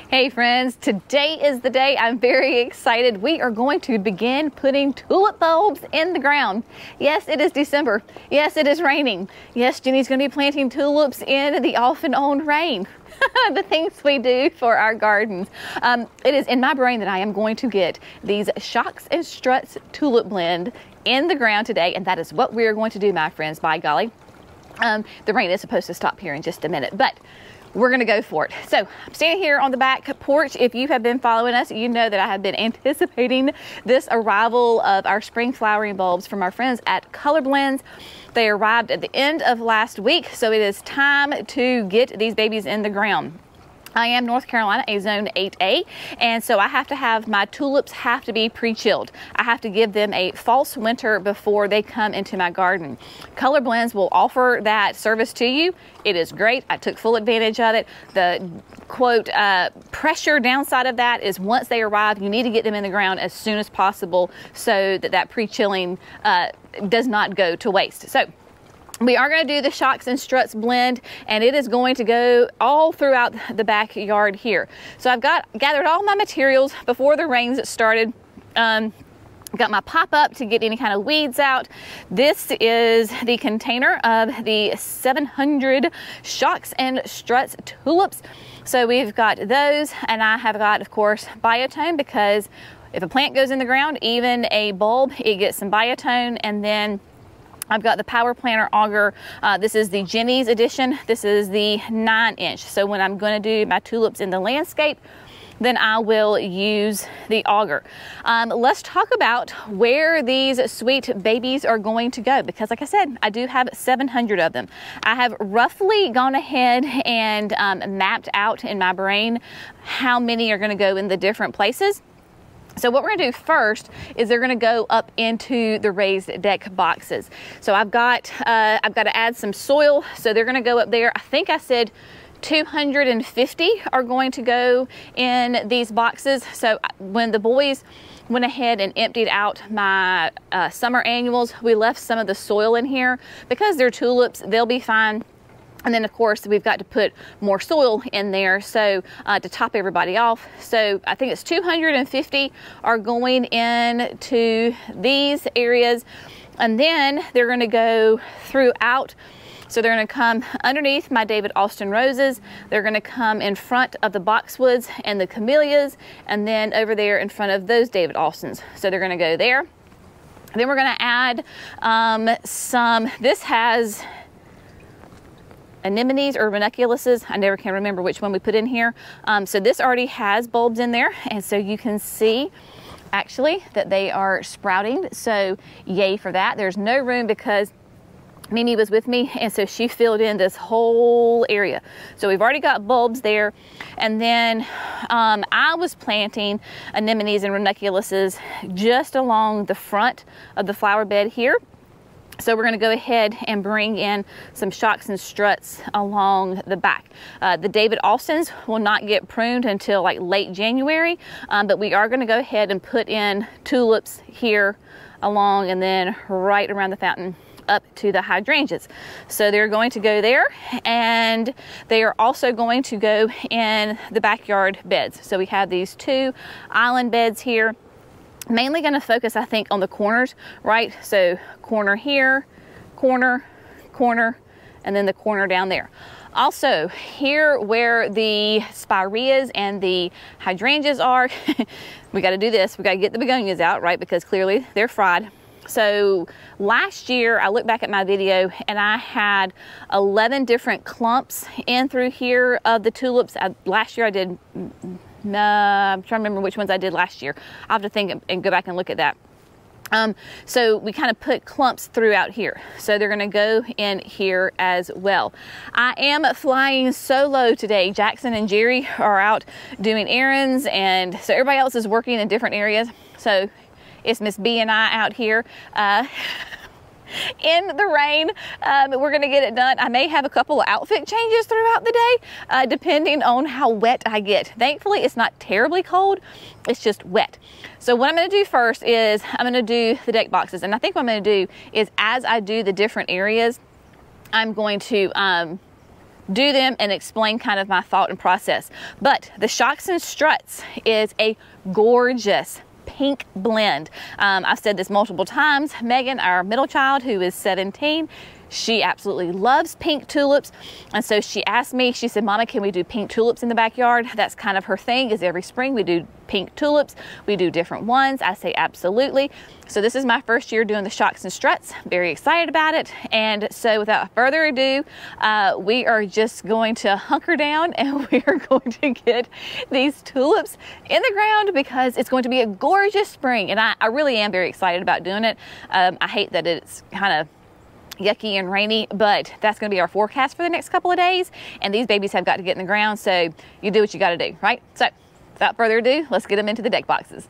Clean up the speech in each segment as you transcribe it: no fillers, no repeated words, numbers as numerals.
Hey friends, today is the day. I'm very excited. We are going to begin putting tulip bulbs in the ground. Yes, it is December. Yes, it is raining. Yes, Jenny's going to be planting tulips in the off and on rain. The things we do for our gardens. It is in my brain that I am going to get these Shocks and Struts tulip blend in the ground today, and that is what we are going to do, my friends. By golly. The rain is supposed to stop here in just a minute, but we're gonna go for it. So I'm standing here on the back porch. If you have been following us, you know that I have been anticipating this arrival of our spring flowering bulbs from our friends at Color Blends. They arrived at the end of last week, so it is time to get these babies in the ground. I am North Carolina, a zone 8A, and so I have to have my tulips have to be pre-chilled. I have to give them a false winter before they come into my garden. Color Blends will offer that service to you. It is great. I took full advantage of it. The quote pressure downside of that is once they arrive, you need to get them in the ground as soon as possible so that pre-chilling does not go to waste. So we are going to do the Shocks and Struts blend, and it is going to go all throughout the backyard here. So I've gathered all my materials before the rains started. Got my pop-up to get any kind of weeds out. This is the container of the 700 Shocks and Struts tulips. So we've got those, and I have got, of course, biotone, because if a plant goes in the ground, even a bulb, it gets some biotone. And then I've got the Power Planter auger. This is the Jenny's edition. This is the 9-inch. So when I'm going to do my tulips in the landscape, then I will use the auger. Let's talk about where these sweet babies are going to go, because like I said, I do have 700 of them. I have roughly gone ahead and mapped out in my brain how many are going to go in the different places. So what we're gonna do first is they're gonna go up into the raised deck boxes. So I've got to add some soil, so they're gonna go up there. I think I said 250 are going to go in these boxes. So when the boys went ahead and emptied out my summer annuals, we left some of the soil in here because they're tulips. They'll be fine. And then of course we've got to put more soil in there, so to top everybody off. So I think it's 250 are going into these areas, and then they're going to go throughout. So they're going to come underneath my David Austin roses. They're going to come in front of the boxwoods and the camellias, and then over there in front of those David Austins. So they're going to go there. Then we're going to add this has anemones or ranunculuses. I never can remember which one we put in here. So this already has bulbs in there, and so you can see actually that they are sprouting. So yay for that. There's no room because Mimi was with me, and so she filled in this whole area. So we've already got bulbs there. And then I was planting anemones and ranunculuses just along the front of the flower bed here. So we're going to go ahead and bring in some Shocks and Struts along the back. The David Austins will not get pruned until like late January, but we are going to go ahead and put in tulips here along, and then right around the fountain up to the hydrangeas. So they're going to go there, and they are also going to go in the backyard beds. So we have these two island beds here. Mainly going to focus, I think, on the corners, right? So corner here, corner, corner, and then the corner down there. Also, here where the spireas and the hydrangeas are, we got to do this. We got to get the begonias out, right? Because clearly they're fried. So last year, I looked back at my video and I had 11 different clumps in through here of the tulips. Last year I did... I'm trying to remember which ones I did last year. I'll have to think and go back and look at that. So we kind of put clumps throughout here. So they're going to go in here as well. I am flying solo today. Jackson and Jerry are out doing errands, and so everybody else is working in different areas. So it's Miss B and I out here. In the rain. We're going to get it done. I may have a couple of outfit changes throughout the day, depending on how wet I get. Thankfully, it's not terribly cold. It's just wet. So what I'm going to do first is I'm going to do the deck boxes. And I think what I'm going to do is, as I do the different areas, I'm going to do them and explain kind of my thought and process. But the Shocks and Struts is a gorgeous pink blend. I've said this multiple times. Megan, our middle child, who is 17, she absolutely loves pink tulips. And so she asked me, she said, Mama, can we do pink tulips in the backyard? That's kind of her thing, is every spring we do pink tulips. We do different ones. I say absolutely. So this is my first year doing the Shocks and Struts. Very excited about it. And so without further ado, we are just going to hunker down and we are going to get these tulips in the ground because it's going to be a gorgeous spring. And I really am very excited about doing it. I hate that it's kind of yucky and rainy, but that's going to be our forecast for the next couple of days, and these babies have got to get in the ground, so you do what you got to do, right? So without further ado, let's get them into the deck boxes.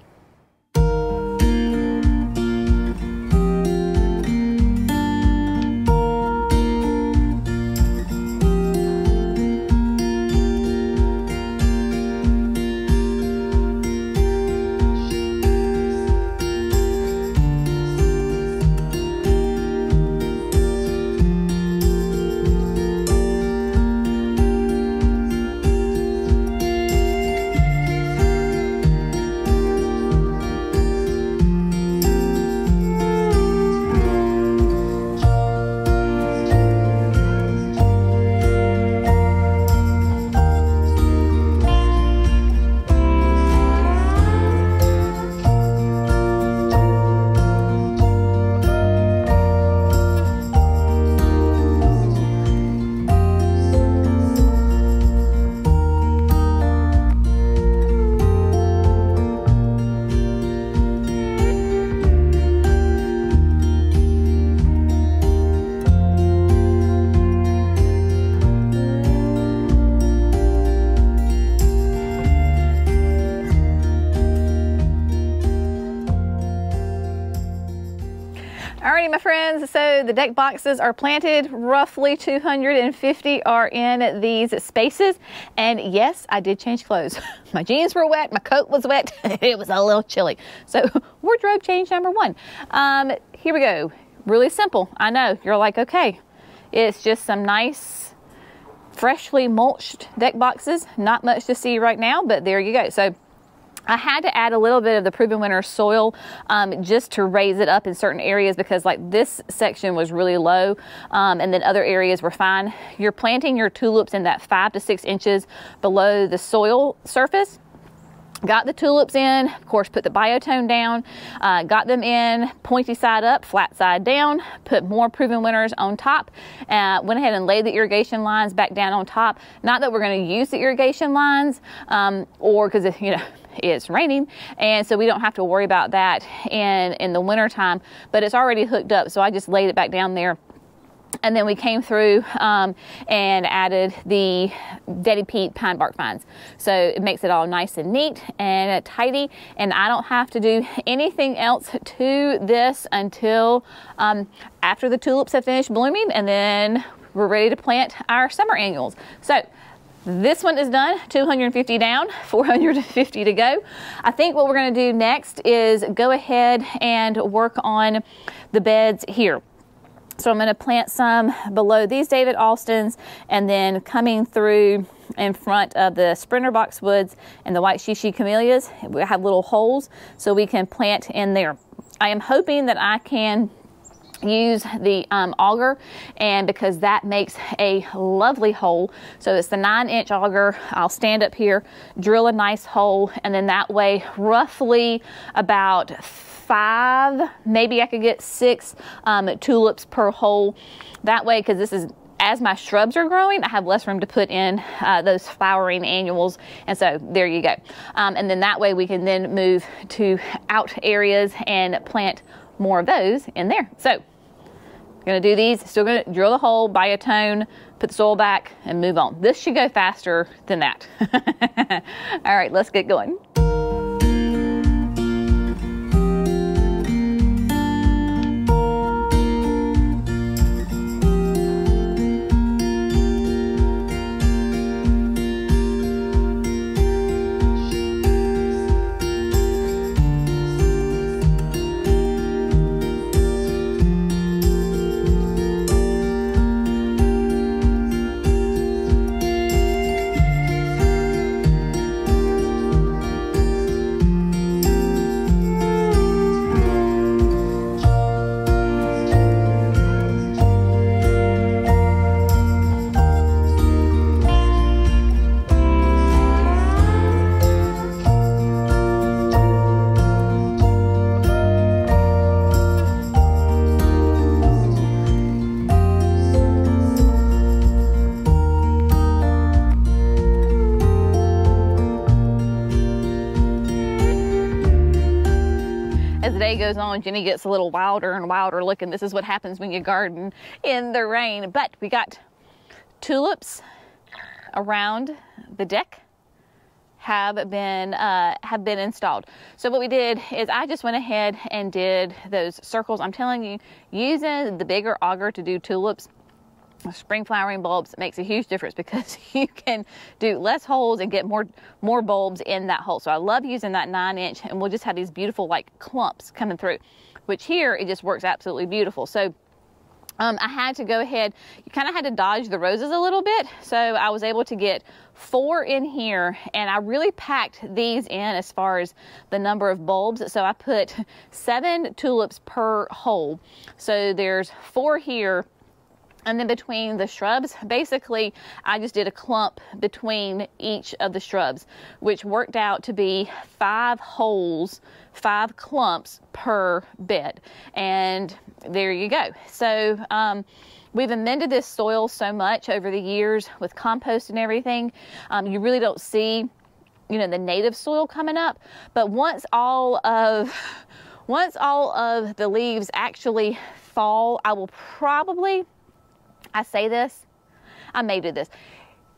Alrighty, my friends, so the deck boxes are planted. Roughly 250 are in these spaces. And yes, I did change clothes. My jeans were wet, my coat was wet, it was a little chilly. So wardrobe change number one. Here we go. Really simple. I know, you're like, okay, it's just some nice, freshly mulched deck boxes. Not much to see right now, but there you go. So I had to add a little bit of the Proven Winner soil just to raise it up in certain areas because like this section was really low and then other areas were fine. You're planting your tulips in that 5 to 6 inches below the soil surface. Got the tulips in, of course, put the biotone down, got them in pointy side up, flat side down, put more Proven Winners on top, went ahead and laid the irrigation lines back down on top. Not that we're going to use the irrigation lines or because, you know, it's raining, and so we don't have to worry about that in the winter time, but it's already hooked up, so I just laid it back down there. And then we came through and added the Daddy Pete pine bark vines. So it makes it all nice and neat and tidy, and I don't have to do anything else to this until after the tulips have finished blooming, and then we're ready to plant our summer annuals. So this one is done, 250 down, 450 to go. I think what we're going to do next is go ahead and work on the beds here. So I'm going to plant some below these David Austins, and then coming through in front of the Sprinter Boxwoods and the White Shishi Camellias, we have little holes so we can plant in there. I am hoping that I can use the auger, and because that makes a lovely hole. So it's the 9-inch auger. I'll stand up here, drill a nice hole, and then that way roughly about 5, maybe I could get 6 tulips per hole. That way, because this is, as my shrubs are growing, I have less room to put in those flowering annuals. And so there you go. And then that way we can then move to out areas and plant more of those in there. So I'm going to do these, still going to drill the hole, biotone, put the soil back, and move on. This should go faster than that. All right, let's get going. day goes on, Jenny gets a little wilder and wilder looking. This is what happens when you garden in the rain. But we got tulips around the deck have been installed. So what we did is I just went ahead and did those circles. I'm telling you, using the bigger auger to do tulips, spring flowering bulbs, makes a huge difference because you can do less holes and get more bulbs in that hole. So I love using that 9-inch, and we'll just have these beautiful like clumps coming through, which here it just works absolutely beautiful. So I had to go ahead, you kind of had to dodge the roses a little bit. So I was able to get 4 in here, and I really packed these in as far as the number of bulbs. So I put 7 tulips per hole. So there's 4 here. And then between the shrubs, basically, I just did a clump between each of the shrubs, which worked out to be 5 holes, 5 clumps per bed. And there you go. So we've amended this soil so much over the years with compost and everything. You really don't see, you know, the native soil coming up. But once all of the leaves actually fall, I will probably, I say this, I may do this.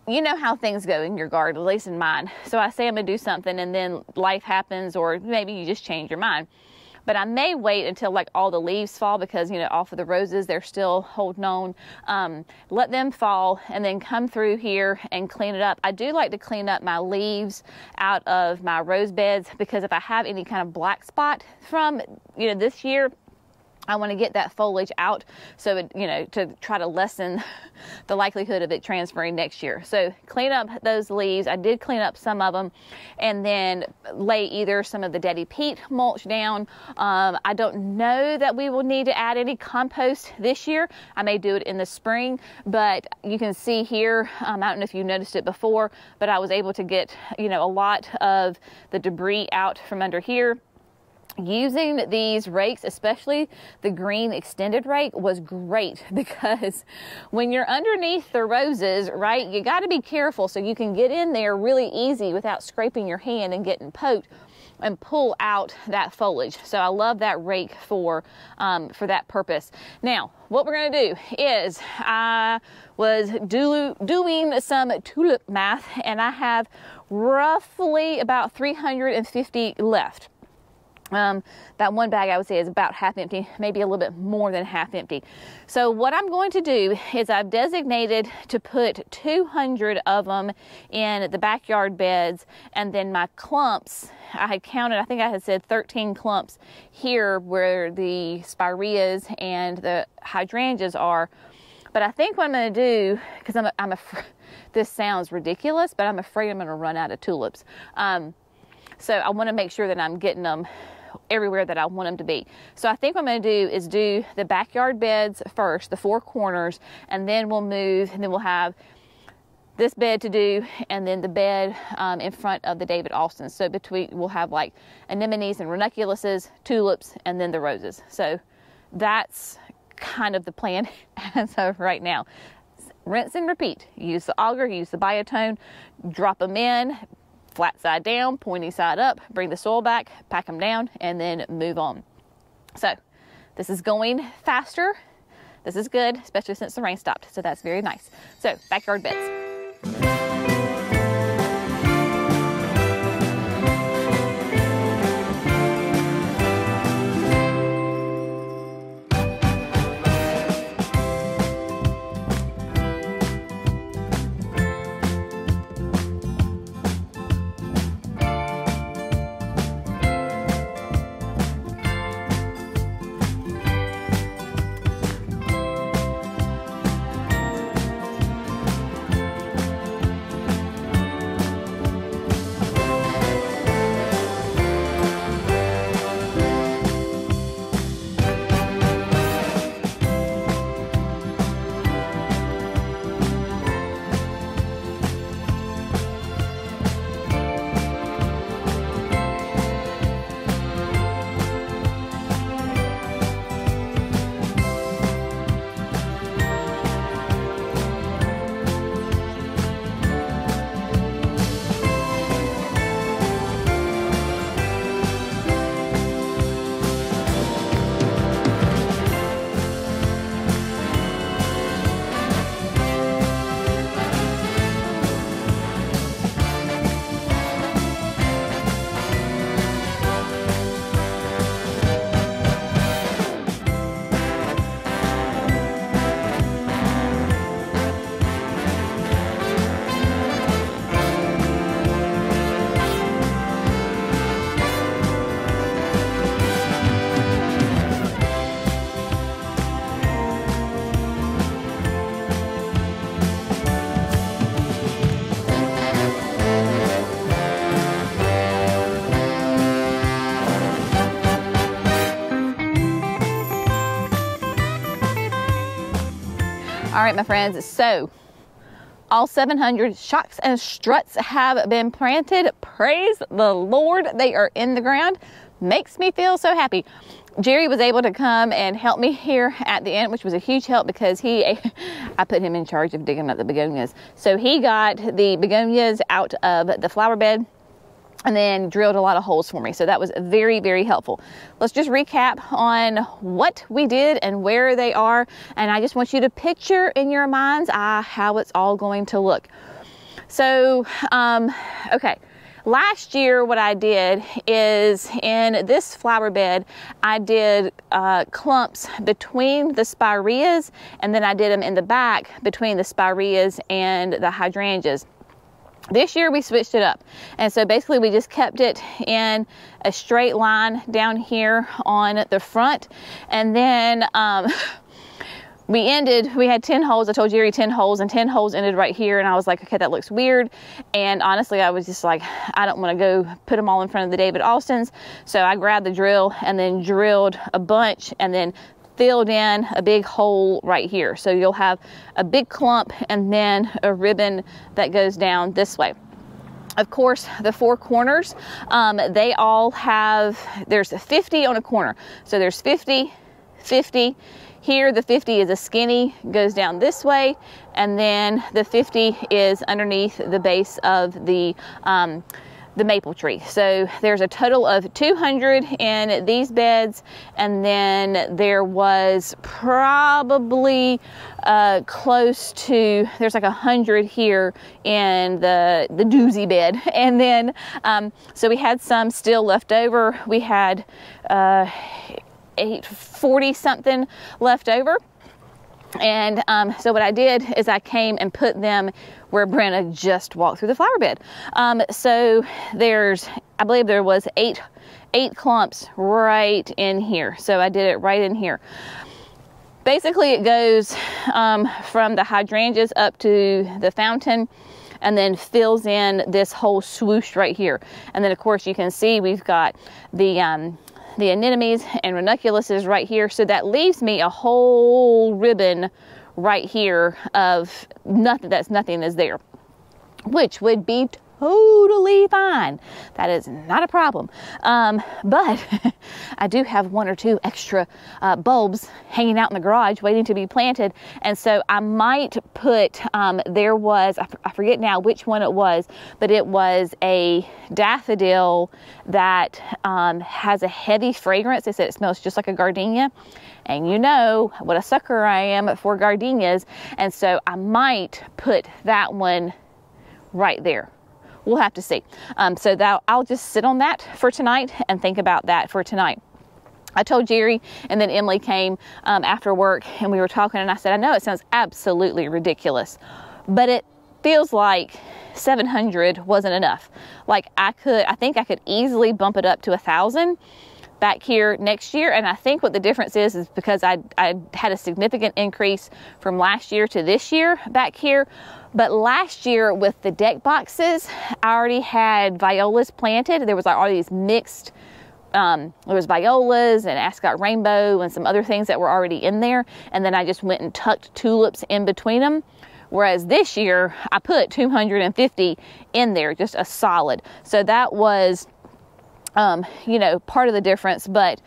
You know how things go in your garden, at least in mine. So I say I'm gonna do something and then life happens, or maybe you just change your mind. But I may wait until like all the leaves fall, because, you know, off of the roses, they're still holding on. Let them fall and then come through here and clean it up. I do like to clean up my leaves out of my rose beds, because if I have any kind of black spot from, you know, this year, I want to get that foliage out, so it, you know, to try to lessen the likelihood of it transferring next year. So clean up those leaves. I did clean up some of them, and then lay either some of the Daddy Peat mulch down. I don't know that we will need to add any compost this year. I may do it in the spring, but you can see here, I don't know if you noticed it before, but I was able to get, you know, a lot of the debris out from under here. Using these rakes, especially the green extended rake, was great, because when you're underneath the roses, right, you got to be careful so you can get in there really easy without scraping your hand and getting poked, and pull out that foliage. So I love that rake for that purpose. Now, what we're going to do is, I was doing some tulip math, and I have roughly about 350 left. That one bag, I would say, is about half empty, maybe a little bit more than half empty. So what I'm going to do is, I've designated to put 200 of them in the backyard beds, and then my clumps, I had counted, I think I had said 13 clumps here where the spireas and the hydrangeas are. But I think what I'm going to do, because I'm afraid, this sounds ridiculous, but I'm afraid I'm going to run out of tulips. So I want to make sure that I'm getting them everywhere that I want them to be. So I think what I'm going to do is do the backyard beds first, the 4 corners, and then we'll move, and then we'll have this bed to do, and then the bed in front of the David Austins. So between, we'll have like anemones and ranunculuses, tulips, and then the roses. So that's kind of the plan as of right now. Rinse and repeat. Use the auger, use the biotone, drop them in, flat side down, pointy side up, bring the soil back, pack them down, and then move on. So this is going faster. This is good, especially since the rain stopped. So that's very nice. So backyard beds. right, my friends, so all 700 shocks and struts have been planted. Praise the Lord, they are in the ground. Makes me feel so happy. Jerry was able to come and help me here at the end, which was a huge help because I put him in charge of digging up the begonias. So he got the begonias out of the flower bed and then drilled a lot of holes for me. So that was very, very helpful. Let's just recap on what we did and where they are. And I just want you to picture in your mind's eye how it's all going to look. So, okay. Last year, what I did is in this flower bed, I did clumps between the spireas, and then I did them in the back between the spireas and the hydrangeas. This year we switched it up, and so basically we just kept it in a straight line down here on the front, and then we had 10 holes. I told Jerry 10 holes, and 10 holes ended right here, and I was like, okay, that looks weird. And honestly, I was just like, I don't want to go put them all in front of the David Austins, so I grabbed the drill and then drilled a bunch and then filled in a big hole right here. So you'll have a big clump and then a ribbon that goes down this way. Of course, the four corners, they all have, there's 50 on a corner. So there's 50, 50. Here, the 50 is a skinny, goes down this way, and then the 50 is underneath the base of the maple tree. So there's a total of 200 in these beds, and then there was probably close to, there's like 100 here in the doozy bed. And then, so we had some still left over. We had 840 something left over. And so what I did is I came and put them where Brenna just walked through the flower bed. So I believe there was eight clumps right in here. So I did it right in here. Basically it goes from the hydrangeas up to the fountain and then fills in this whole swoosh right here. And then of course you can see we've got the anemones and ranunculuses right here. So that leaves me a whole ribbon right here of nothing is there, which would be totally fine. That is not a problem. But I do have one or two extra bulbs hanging out in the garage waiting to be planted. And so I might put, there was, I forget now which one it was, but it was a daffodil that has a heavy fragrance. They said it smells just like a gardenia. And you know what a sucker I am for gardenias. And so I might put that one right there. We'll have to see. So I'll just sit on that for tonight and think about that for tonight. I told Jerry, and then Emily came after work, and we were talking, and I said, I know it sounds absolutely ridiculous, but it feels like 700 wasn't enough. Like I think I could easily bump it up to 1,000 back here next year. And I think what the difference is because I had a significant increase from last year to this year back here. But last year with the deck boxes, I already had violas planted. There was like all these mixed, there was violas and ascot rainbow and some other things that were already in there. And then I just went and tucked tulips in between them. Whereas this year I put 250 in there, just a solid. So that was, you know, part of the difference. But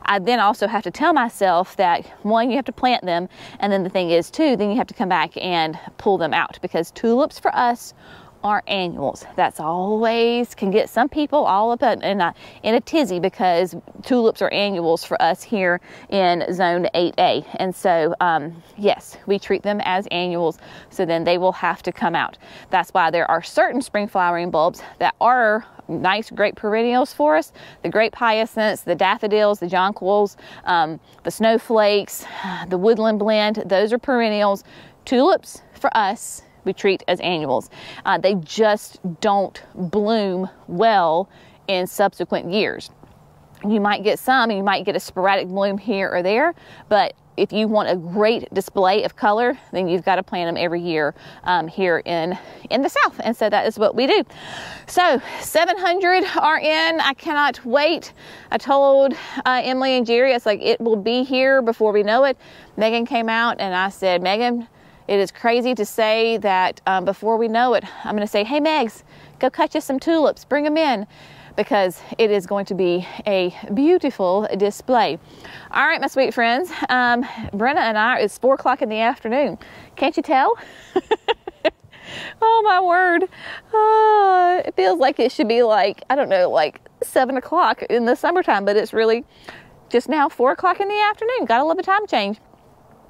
I then also have to tell myself that, one, you have to plant them, and then the thing is, two, then you have to come back and pull them out, because tulips for us are annuals. That's always can get some people all up in a tizzy, because tulips are annuals for us here in zone 8A. And so yes, we treat them as annuals, so then they will have to come out. That's why there are certain spring flowering bulbs that are nice, great perennials for us. The grape hyacinths, the daffodils, the jonquils, the snowflakes, the woodland blend, those are perennials. Tulips for us, we treat as annuals. They just don't bloom well in subsequent years. You might get some, and you might get a sporadic bloom here or there, but if you want a great display of color, then you've got to plant them every year here in the South. And so that is what we do. So 700 are in. I cannot wait. I told Emily and Jerry, it's like, it will be here before we know it. Megan came out and I said, Megan, it is crazy to say that before we know it, I'm going to say, hey, Megs, go cut you some tulips, bring them in, because it is going to be a beautiful display. All right, my sweet friends, Brenna and I, it's 4 o'clock in the afternoon. Can't you tell? Oh, my word. It feels like it should be like, I don't know, like 7 o'clock in the summertime, but it's really just now 4 o'clock in the afternoon. Gotta love the time change.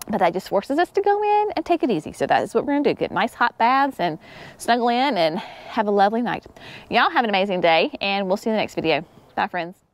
But that just forces us to go in and take it easy. So that is what we're going to do. Get nice hot baths and snuggle in and have a lovely night. Y'all have an amazing day, and we'll see you in the next video. Bye, friends.